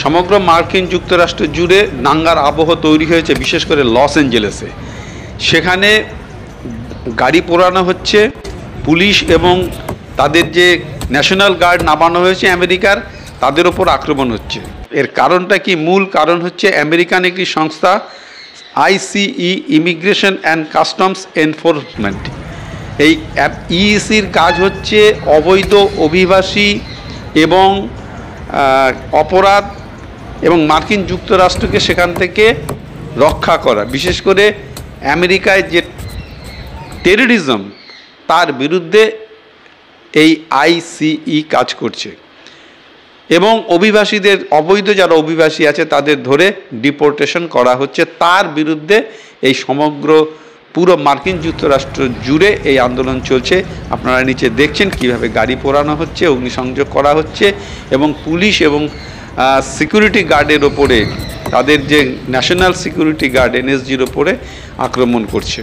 সমগ্র মার্কিন যুক্তরাষ্ট্র জুড়ে দাঙ্গার আবহ তৈরি হয়েছে, বিশেষ করে লস অ্যাঞ্জেলেসে। সেখানে গাড়ি পোড়ানো হচ্ছে, পুলিশ এবং তাদের যে ন্যাশনাল গার্ড নামানো হয়েছে আমেরিকার, তাদের ওপর আক্রমণ হচ্ছে। এর কারণটা কি? মূল কারণ হচ্ছে আমেরিকান একটি সংস্থা আইসিই, ইমিগ্রেশন অ্যান্ড কাস্টমস এনফোর্সমেন্ট। এই ইইসির কাজ হচ্ছে অবৈধ অভিবাসী এবং অপরাধ এবং মার্কিন যুক্তরাষ্ট্রকে সেখান থেকে রক্ষা করা, বিশেষ করে আমেরিকায় যে টেররিজম তার বিরুদ্ধে এই আইসিই কাজ করছে। এবং অভিবাসীদের, অবৈধ যারা অভিবাসী আছে তাদের ধরে ডিপোর্টেশন করা হচ্ছে। তার বিরুদ্ধে এই সমগ্র পুরো মার্কিন যুক্তরাষ্ট্র জুড়ে এই আন্দোলন চলছে। আপনারা নিচে দেখছেন কিভাবে গাড়ি পোড়ানো হচ্ছে, অগ্নিসংযোগ করা হচ্ছে এবং পুলিশ এবং সিকিউরিটি গার্ডের ওপরে, তাদের যে ন্যাশনাল সিকিউরিটি গার্ড এনএসজির ওপরে আক্রমণ করছে।